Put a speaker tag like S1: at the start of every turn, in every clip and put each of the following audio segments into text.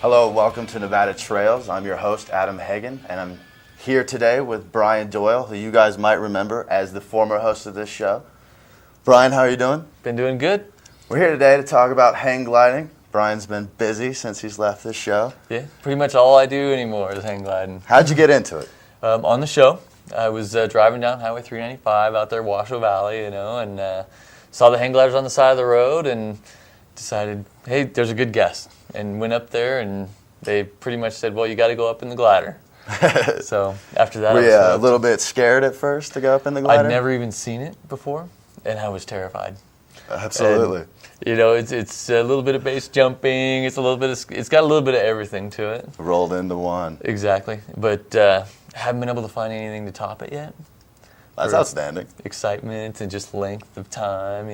S1: Hello, welcome to Nevada Trails. I'm your host, Adam Heggen, and I'm here today with Brian Doyle, who you guys might remember as the former host of this show. Brian, how are you doing?
S2: Been doing good.
S1: We're here today to talk about hang gliding. Brian's been busy since he's left this show.
S2: Yeah, pretty much all I do anymore is hang gliding.
S1: How'd you get into it?
S2: On the show, I was driving down Highway 395 out there, Washoe Valley, and saw the hang gliders on the side of the road and decided, hey, there's a good guest. And went up there, and they pretty much said, well, you got to go up in the glider. So after that,
S1: Were you a little bit scared at first to go up in the glider?
S2: I'd never even seen it before, and I was terrified.
S1: Absolutely.
S2: And, it's a little bit of base jumping. It's got a little bit of everything to it.
S1: Rolled into one.
S2: Exactly, but haven't been able to find anything to top it yet.
S1: That's outstanding.
S2: Excitement and just length of time,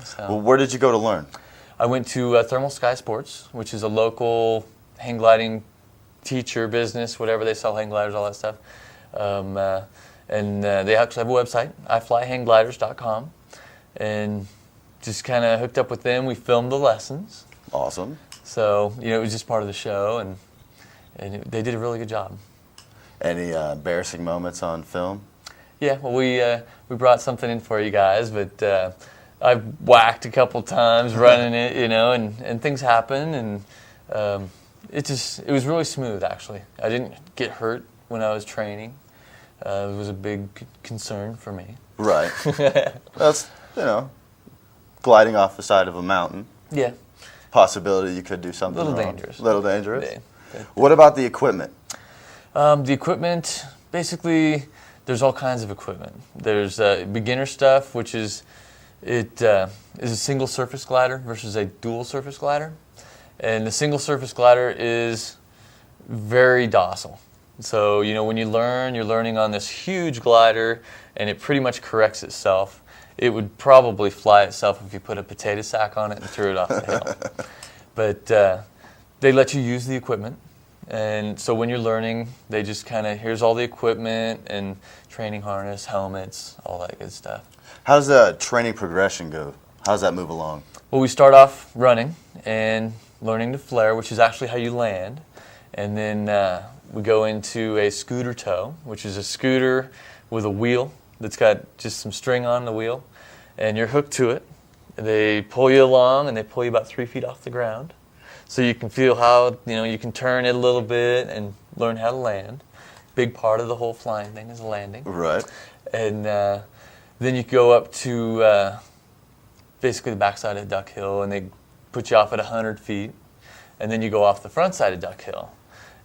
S2: So.
S1: Well, where did you go to learn?
S2: I went to Thermal Sky Sports, which is a local hang gliding teacher business, whatever. They sell hang gliders, all that stuff. They actually have a website, iflyhanggliders.com, and just kind of hooked up with them. We filmed the lessons.
S1: Awesome.
S2: So, it was just part of the show, and they did a really good job.
S1: Any embarrassing moments on film?
S2: Yeah, well, we brought something in for you guys, but I whacked a couple times running it, and things happen, and it was really smooth, actually. I didn't get hurt when I was training. It was a big concern for me.
S1: Right. That's, gliding off the side of a mountain.
S2: Yeah.
S1: Possibility you could do something
S2: A little
S1: wrong.
S2: dangerous.
S1: A little dangerous?
S2: Yeah.
S1: What about the equipment?
S2: The equipment, basically, there's all kinds of equipment. There's beginner stuff, which is a single surface glider versus a dual surface glider. And the single surface glider is very docile. So, when you learn, you're learning on this huge glider, and it pretty much corrects itself. It would probably fly itself if you put a potato sack on it and threw it off the hill. But they let you use the equipment. And so when you're learning, they just here's all the equipment and training harness, helmets, all that good stuff.
S1: How's the training progression go? How's that move along?
S2: Well, we start off running and learning to flare, which is actually how you land. And then we go into a scooter tow, which is a scooter with a wheel that's got just some string on the wheel. And you're hooked to it. They pull you along, and they pull you about 3 feet off the ground. So you can feel how, you can turn it a little bit and learn how to land. Big part of the whole flying thing is landing.
S1: Right.
S2: And then you go up to basically the backside of Duck Hill, and they put you off at 100 feet. And then you go off the front side of Duck Hill.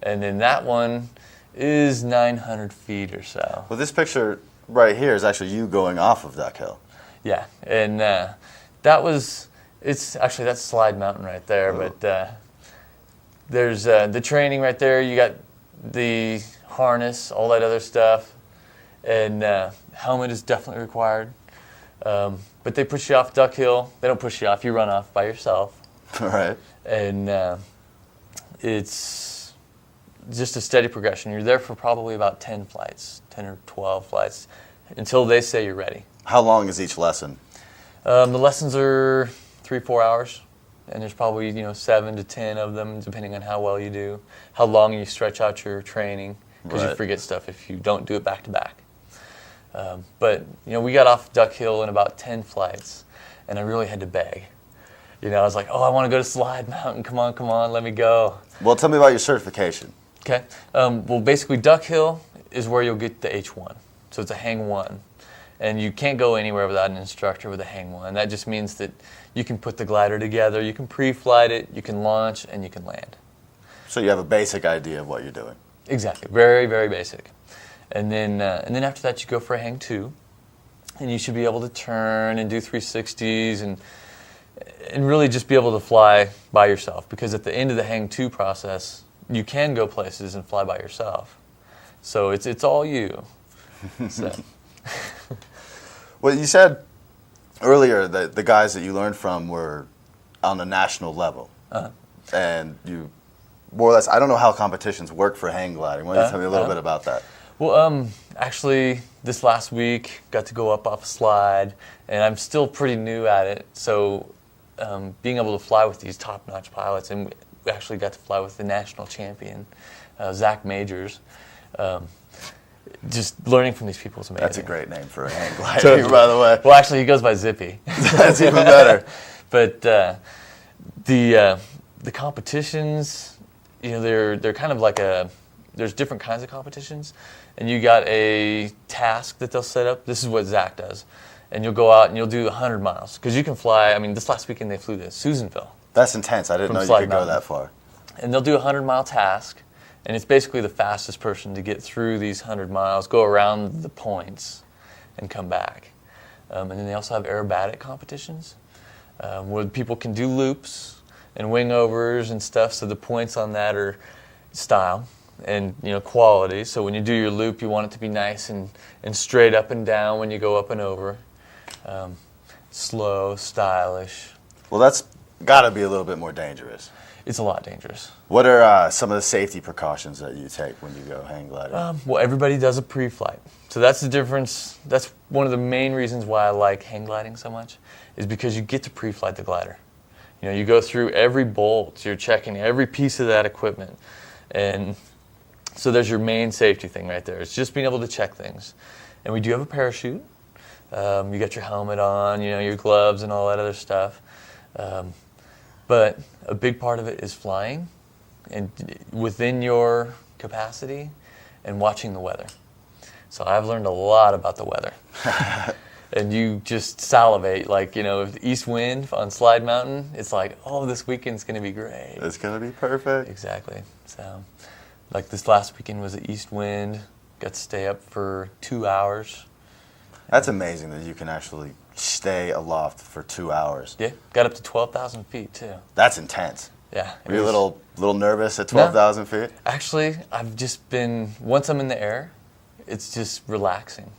S2: And then that one is 900 feet or so.
S1: Well, this picture right here is actually you going off of Duck Hill.
S2: Yeah, and that's Slide Mountain right there, but there's the training right there. You got the harness, all that other stuff, and helmet is definitely required. But they push you off Duck Hill. They don't push you off. You run off by yourself.
S1: Right.
S2: And it's just a steady progression. You're there for probably about 10 or 12 flights, until they say you're ready.
S1: How long is each lesson?
S2: The lessons are 3-4 hours, and there's probably 7 to 10 of them, depending on how well you do, how long you stretch out your training, because you forget stuff if you don't do it back to back. But we got off Duck Hill in about 10 flights, and I really had to beg. I was like, I want to go to Slide Mountain. Come on, let me go.
S1: Well, tell me about your certification.
S2: Okay. Well, basically, Duck Hill is where you'll get the H1. So it's a Hang 1. And you can't go anywhere without an instructor with a Hang 1. That just means that you can put the glider together, you can pre-flight it, you can launch, and you can land.
S1: So you have a basic idea of what you're doing.
S2: Exactly. Very, very basic. And then after that, you go for a Hang 2. And you should be able to turn and do 360s and really just be able to fly by yourself. Because at the end of the Hang 2 process, you can go places and fly by yourself. So it's all you. So.
S1: Well, you said earlier that the guys that you learned from were on a national level. Uh-huh. And you, more or less, I don't know how competitions work for hang gliding. Why don't you tell me a little bit about that?
S2: Well, actually, this last week, got to go up off a slide, and I'm still pretty new at it. So being able to fly with these top-notch pilots, and actually got to fly with the national champion, Zach Majors. Just learning from these people is amazing.
S1: That's a great name for a hang glider, by the way.
S2: Well, actually, he goes by Zippy.
S1: That's even better.
S2: But the competitions, they're kind of like there's different kinds of competitions, and you got a task that they'll set up. This is what Zach does, and you'll go out and you'll do 100 miles because you can fly. I mean, this last weekend they flew to Susanville.
S1: That's intense. I didn't know you could go that far.
S2: And they'll do a 100-mile task, and it's basically the fastest person to get through these 100 miles, go around the points, and come back. And then they also have aerobatic competitions where people can do loops and wing overs and stuff. So the points on that are style and quality. So when you do your loop, you want it to be nice and straight up and down when you go up and over. Slow, stylish.
S1: Well, that's got to be a little bit more dangerous.
S2: It's a lot dangerous.
S1: What are some of the safety precautions that you take when you go hang gliding?
S2: Well, everybody does a pre-flight. So that's the difference. That's one of the main reasons why I like hang gliding so much, is because you get to pre-flight the glider. You go through every bolt. You're checking every piece of that equipment. And so there's your main safety thing right there. It's just being able to check things. And we do have a parachute. You got your helmet on, your gloves and all that other stuff. But a big part of it is flying and within your capacity and watching the weather. So I've learned a lot about the weather. And you just salivate, if east wind on Slide Mountain, it's like, oh, this weekend's going to be great.
S1: It's going to be perfect.
S2: Exactly. So, this last weekend was an east wind, got to stay up for 2 hours.
S1: That's amazing that you can actually stay aloft for 2 hours.
S2: Yeah, got up to 12,000 feet, too.
S1: That's intense.
S2: Yeah.
S1: Were you a little nervous at 12,000 feet?
S2: Actually, I've just been, once I'm in the air, it's just relaxing.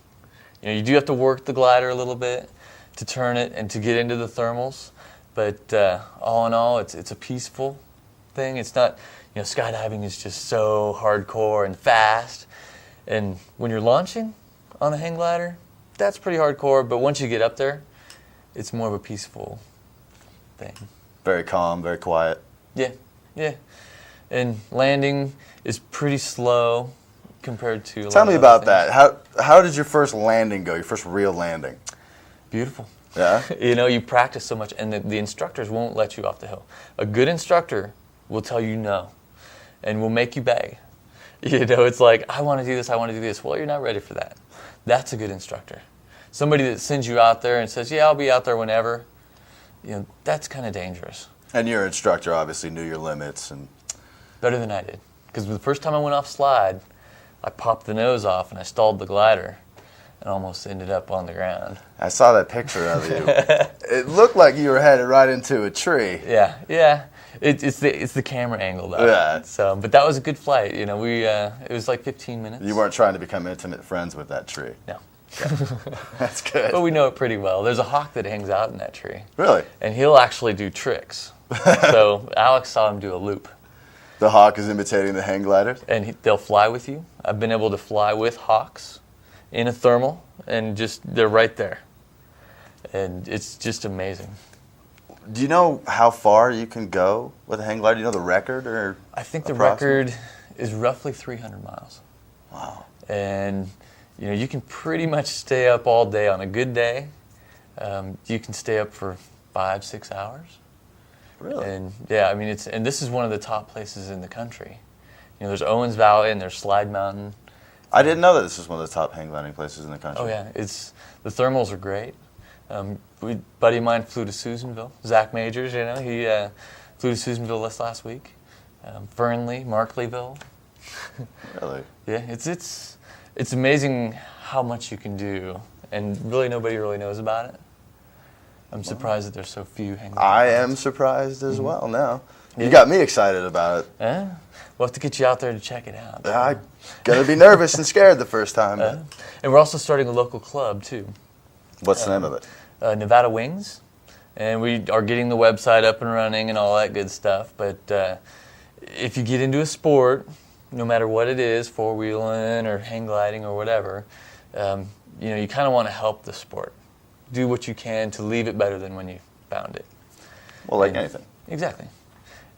S2: You do have to work the glider a little bit to turn it and to get into the thermals, but all in all, it's a peaceful thing. It's not, skydiving is just so hardcore and fast, and when you're launching on a hang glider, that's pretty hardcore, but once you get up there, it's more of a peaceful thing.
S1: Very calm, very quiet.
S2: Yeah. And landing is pretty slow compared to...
S1: Tell me about that. How did your first landing go, your first real landing?
S2: Beautiful.
S1: Yeah?
S2: You practice so much, and the instructors won't let you off the hill. A good instructor will tell you no, and will make you beg. It's like, I want to do this. Well, you're not ready for that. That's a good instructor. Somebody that sends you out there and says, yeah, I'll be out there whenever, that's kind of dangerous.
S1: And your instructor obviously knew your limits. And
S2: better than I did. Because the first time I went off slide, I popped the nose off and I stalled the glider and almost ended up on the ground.
S1: I saw that picture of you. It looked like you were headed right into a tree.
S2: Yeah. It's the camera angle though.
S1: Yeah.
S2: So, but that was a good flight. It was like 15 minutes.
S1: You weren't trying to become intimate friends with that tree.
S2: No.
S1: That's good.
S2: But we know it pretty well. There's a hawk that hangs out in that tree.
S1: Really?
S2: And he'll actually do tricks. So Alex saw him do a loop.
S1: The hawk is imitating the hang gliders?
S2: And they'll fly with you. I've been able to fly with hawks in a thermal, and they're right there. And it's just amazing.
S1: Do you know how far you can go with a hang glider? Do you know the record? Or
S2: I think the record is roughly 300 miles.
S1: Wow.
S2: And you can pretty much stay up all day. On a good day, you can stay up for 5-6 hours.
S1: Really?
S2: And yeah, and this is one of the top places in the country. There's Owens Valley and there's Slide Mountain.
S1: I didn't know that this was one of the top hang gliding places in the country.
S2: Oh yeah, the thermals are great. A buddy of mine flew to Susanville, Zach Majors. He flew to Susanville last week. Fernley, Markleyville.
S1: Really?
S2: Yeah, it's amazing how much you can do, and really nobody really knows about it. I'm surprised that there's so few hang gliding.
S1: I am surprised as well now. Yeah. You got me excited about it.
S2: We'll have to get you out there to check it out.
S1: I'm going to be nervous and scared the first time.
S2: And we're also starting a local club, too.
S1: What's the name of it?
S2: Nevada Wings. And we are getting the website up and running and all that good stuff. But if you get into a sport, no matter what it is, four-wheeling or hang gliding or whatever, you kind of want to help the sport. Do what you can to leave it better than when you found it.
S1: Well, like anything.
S2: Exactly.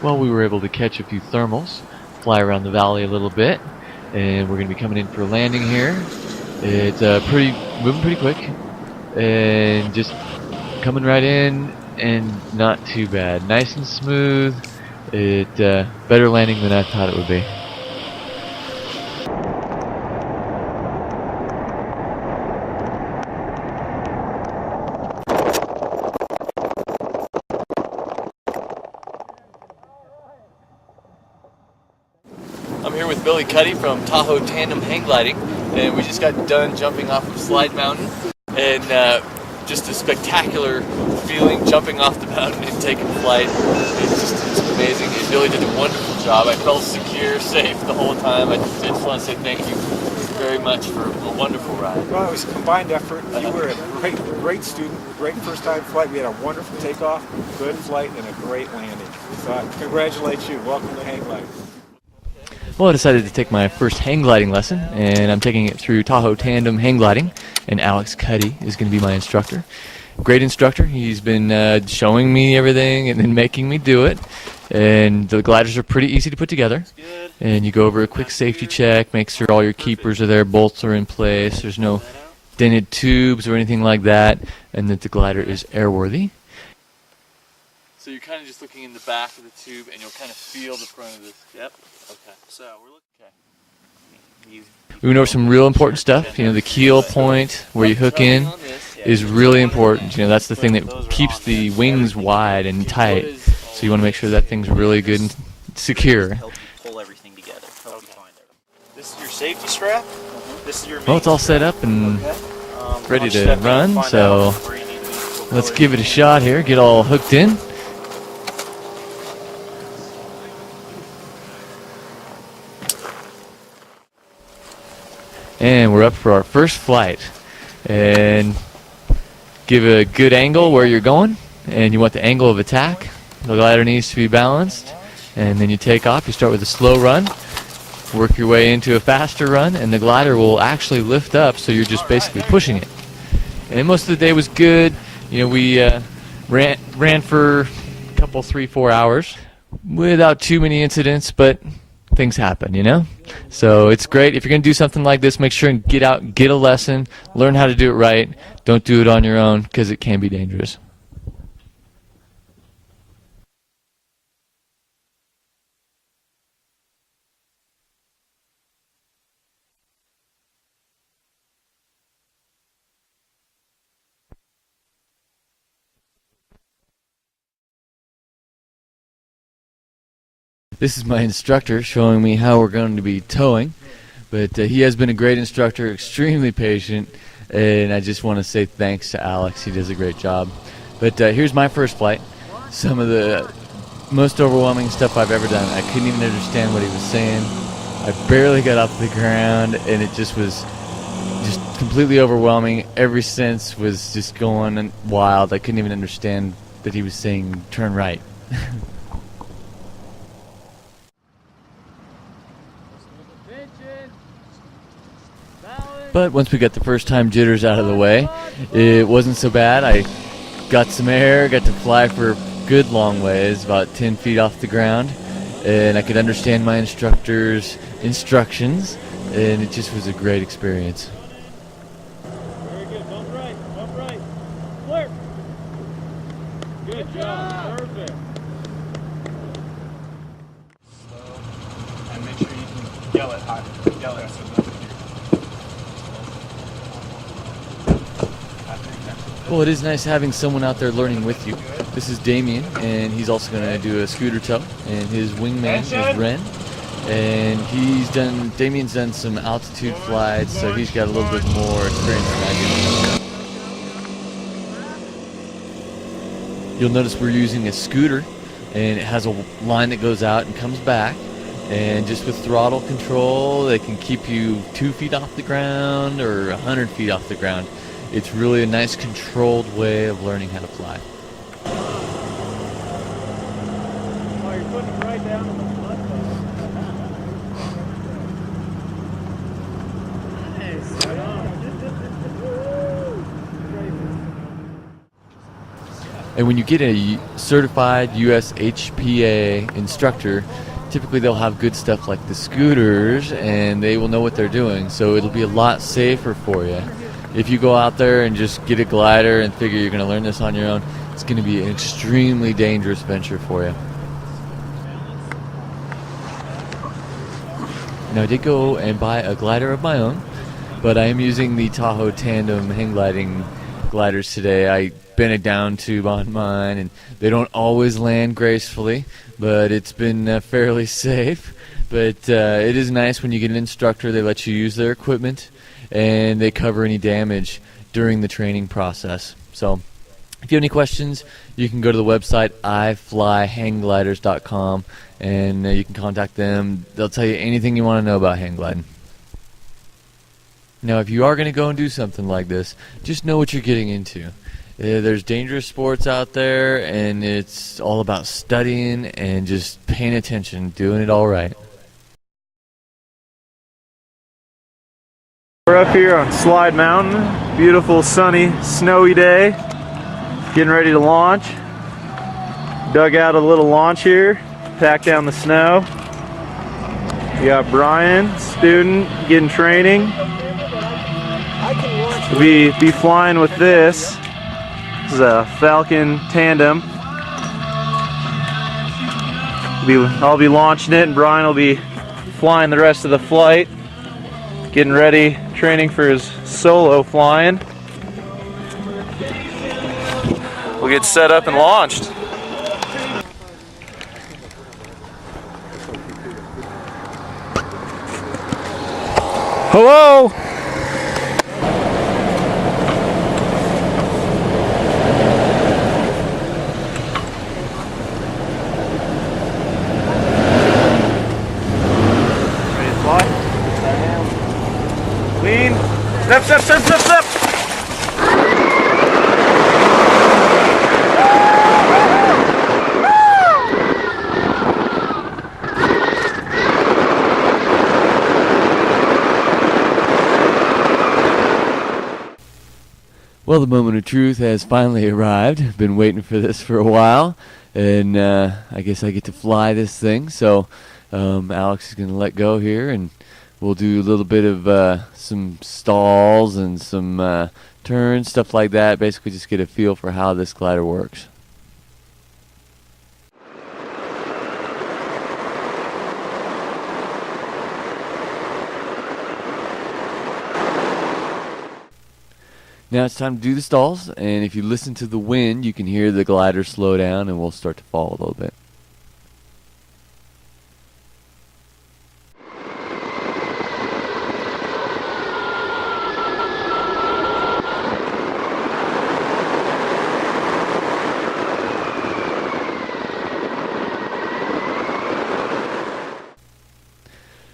S3: Well, we were able to catch a few thermals, fly around the valley a little bit, and we're going to be coming in for a landing here. It's moving pretty quick, and just coming right in, and not too bad. Nice and smooth. Better landing than I thought it would be.
S2: I'm here with Billy Cuddy from Tahoe Tandem Hang Gliding, and we just got done jumping off of Slide Mountain, and just a spectacular feeling jumping off the mountain and taking flight. It's amazing, and Billy did a wonderful job. I felt secure, safe the whole time. I just want to say thank you very much for a wonderful ride.
S4: Well, it was a combined effort. You were a great student, great first-time flight. We had a wonderful takeoff, good flight, and a great landing. So I congratulate you. Welcome to hang gliding.
S3: Well, I decided to take my first hang gliding lesson, and I'm taking it through Tahoe Tandem Hang Gliding, and Alex Cuddy is going to be my instructor. Great instructor. He's been showing me everything and then making me do it, and the gliders are pretty easy to put together. And you go over a quick safety check, make sure all your keepers are there, bolts are in place, there's no dented tubes or anything like that, and that the glider is airworthy.
S2: So you're kind of just looking in the back of the tube, and you'll kind of feel the front of this. Yep. Okay. So we're looking. Okay.
S3: We went over some real important stuff. You know, the keel point where you hook in is really important. You know, that's the thing that keeps the wings wide and tight. So you want to make sure that thing's really good and secure.
S5: Help you pull everything together. Help you find everything. This is your safety strap. This is your.
S3: Well, it's all set up and ready to run. So let's give it a shot here. Get all hooked in. And we're up for our first flight. And give a good angle where you're going. And you want the angle of attack. The glider needs to be balanced. And then you take off. You start with a slow run. Work your way into a faster run. And the glider will actually lift up, so you're just basically pushing it. And most of the day was good. You know, we ran for a couple, 3-4 hours without too many incidents, but things happen, you know? So it's great. If you're going to do something like this, make sure and get out, get a lesson, learn how to do it right. Don't do it on your own, because it can be dangerous. This is my instructor showing me how we're going to be towing, but he has been a great instructor, extremely patient, and I just want to say thanks to Alex. He does a great job. But here's my first flight. Some of the most overwhelming stuff I've ever done. I couldn't even understand what he was saying. I barely got off the ground, and it just was just completely overwhelming. Every sense was just going wild. I couldn't even understand that he was saying turn right. But once we got the first time jitters out of the way, it wasn't so bad. I got some air, got to fly for a good long ways, about 10 feet off the ground, and I could understand my instructor's instructions, and it just was a great experience.
S6: Very good. Bump right. Bump right. Clear. Good job. Perfect.
S4: And make sure you can yell it high. Yell it so nothing here.
S3: Well, it is nice having someone out there learning with you. This is Damien, and he's also going to do a scooter tow, and his wingman is Ren. And Damien's done some altitude flights, so he's got a little bit more experience than I do. You'll notice we're using a scooter, and it has a line that goes out and comes back. And just with throttle control, they can keep you 2 feet off the ground or 100 feet off the ground. It's really a nice controlled way of learning how to fly.
S6: Oh, you're putting it right down in the blood Nice. Right on.
S3: And when you get a certified USHPA instructor, typically they'll have good stuff like the scooters, and they will know what they're doing, so it'll be a lot safer for you. If you go out there and just get a glider and figure you're going to learn this on your own, it's going to be an extremely dangerous venture for you. Now, I did go and buy a glider of my own, but I am using the Tahoe Tandem hang gliding gliders today. I bent it down tube on mine, and they don't always land gracefully, but it's been fairly safe. But it is nice when you get an instructor. They let you use their equipment, and they cover any damage during the training process. So if you have any questions, you can go to the website iflyhanggliders.com, and you can contact them. They'll tell you anything you want to know about hang gliding. Now, if you are going to go and do something like this, just know what you're getting into. There's dangerous sports out there, and it's all about studying and just paying attention, doing it all right.
S7: We're up here on Slide Mountain. Beautiful, sunny, snowy day. Getting ready to launch. Dug out a little launch here, packed down the snow. We got Brian, student, getting training. We'll be flying with this. This is a Falcon Tandem. I'll be launching it, and Brian will be flying the rest of the flight. Getting ready, training for his solo flying. We'll get set up and launched. Hello! Lean. Step, step, step, step, step.
S3: Well, the moment of truth has finally arrived. Been waiting for this for a while, and I guess I get to fly this thing. So Alex is going to let go here, and we'll do a little bit of some stalls and some turns, stuff like that. Basically just get a feel for how this glider works. Now it's time to do the stalls, and if you listen to the wind, you can hear the glider slow down, and we'll start to fall a little bit.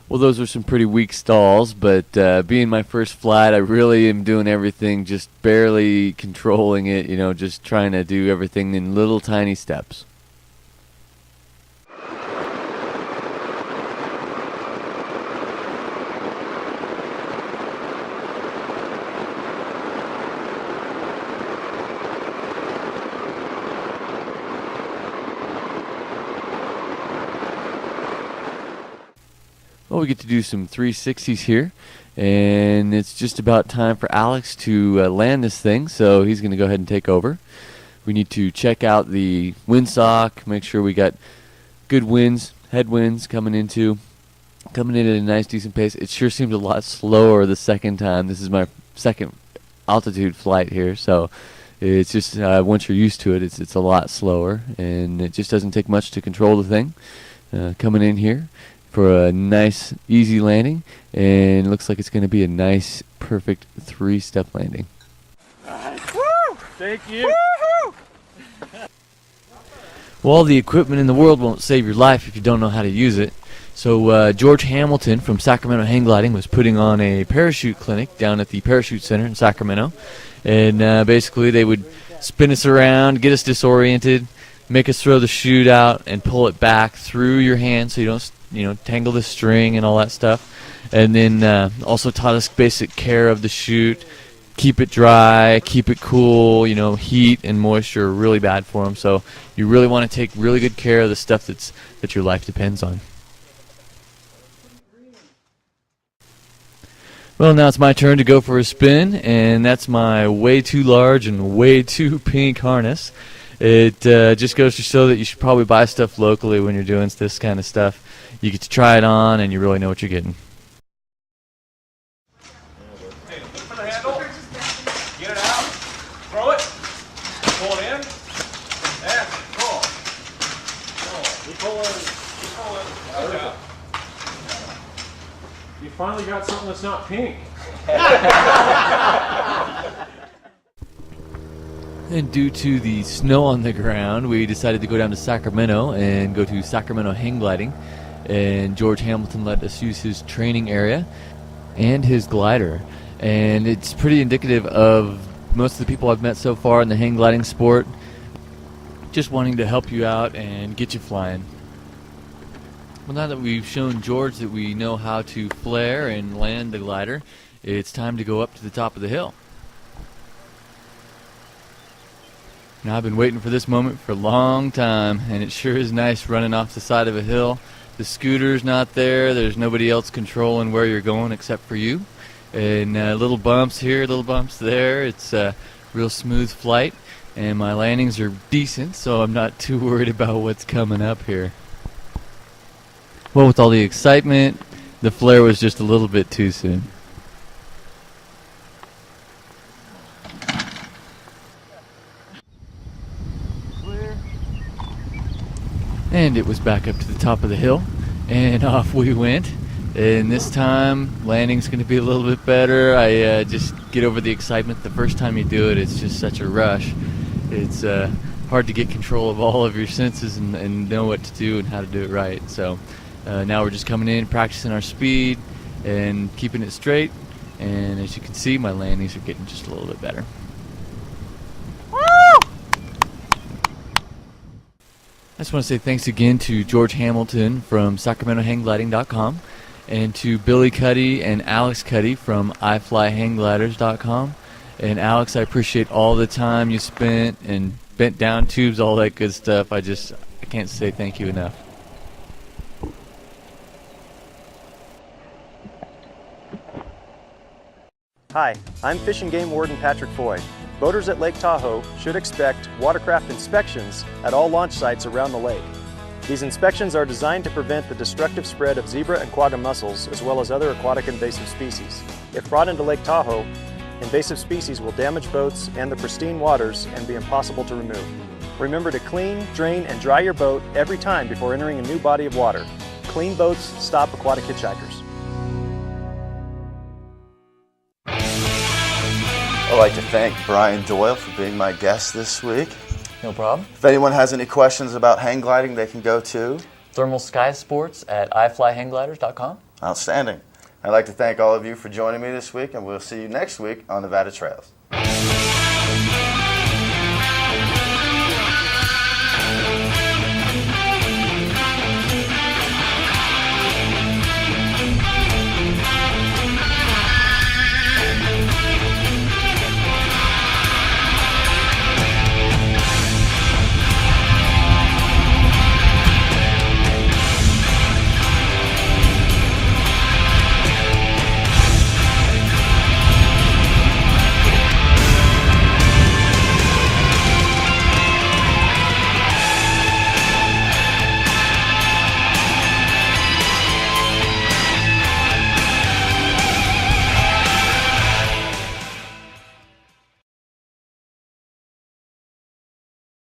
S3: Well, those are some pretty weak stalls, but being my first flight, I really am doing everything, just barely controlling it, you know, just trying to do everything in little tiny steps. Well, we get to do some 360s here, and it's just about time for Alex to land this thing, so he's going to go ahead and take over. We need to check out the windsock, make sure we got good winds, headwinds coming in at a nice decent pace. It sure seems a lot slower the second time. This is my second altitude flight here, so it's just once you're used to it, it's a lot slower, and it just doesn't take much to control the thing. Coming in here for a nice, easy landing, and it looks like it's going to be a nice, perfect 3-step landing.
S7: Woo! Thank you. Woo-hoo!
S3: Well, all the equipment in the world won't save your life if you don't know how to use it. So George Hamilton from Sacramento Hang Gliding was putting on a parachute clinic down at the Parachute Center in Sacramento, and basically they would spin us around, get us disoriented, make us throw the chute out, and pull it back through your hand so you don't tangle the string and all that stuff. And then also taught us basic care of the chute, keep it dry, keep it cool. You know, heat and moisture are really bad for them. So you really want to take really good care of the stuff that your life depends on. Well, now it's my turn to go for a spin, and that's my way too large and way too pink harness. It just goes to show that you should probably buy stuff locally when you're doing this kind of stuff. You get to try it on, and you really know what you're getting.
S4: Hey, look for the handle. Get it out. Throw it. Pull it in. And pull. Keep pulling. Keep pulling. Good job. You finally got something that's not pink.
S3: And due to the snow on the ground, we decided to go down to Sacramento and go to Sacramento hang gliding. And George Hamilton let us use his training area and his glider. And it's pretty indicative of most of the people I've met so far in the hang gliding sport, just wanting to help you out and get you flying. Well, now that we've shown George that we know how to flare and land the glider, it's time to go up to the top of the hill. Now, I've been waiting for this moment for a long time, and it sure is nice running off the side of a hill. The scooter's not there. There's nobody else controlling where you're going except for you. And little bumps here, little bumps there. It's a real smooth flight, and my landings are decent, so I'm not too worried about what's coming up here. Well, with all the excitement, the flare was just a little bit too soon. And it was back up to the top of the hill, and off we went. And this time, landing's going to be a little bit better. I just get over the excitement. The first time you do it, it's just such a rush. It's hard to get control of all of your senses and know what to do and how to do it right. So now we're just coming in, practicing our speed, and keeping it straight. And as you can see, my landings are getting just a little bit better. I just want to say thanks again to George Hamilton from SacramentoHangGliding.com and to Billy Cuddy and Alex Cuddy from iFlyHanggliders.com. And Alex, I appreciate all the time you spent and bent down tubes, all that good stuff. I can't say thank you enough.
S8: Hi, I'm Fish and Game Warden Patrick Foy. Boaters at Lake Tahoe should expect watercraft inspections at all launch sites around the lake. These inspections are designed to prevent the destructive spread of zebra and quagga mussels as well as other aquatic invasive species. If brought into Lake Tahoe, invasive species will damage boats and the pristine waters and be impossible to remove. Remember to clean, drain, and dry your boat every time before entering a new body of water. Clean boats stop aquatic hitchhikers.
S1: I'd like to thank Brian Doyle for being my guest this week.
S2: No problem.
S1: If anyone has any questions about hang gliding, they can go to
S2: Thermal Sky Sports at iFlyHanggliders.com.
S1: Outstanding. I'd like to thank all of you for joining me this week, and we'll see you next week on Nevada Trails.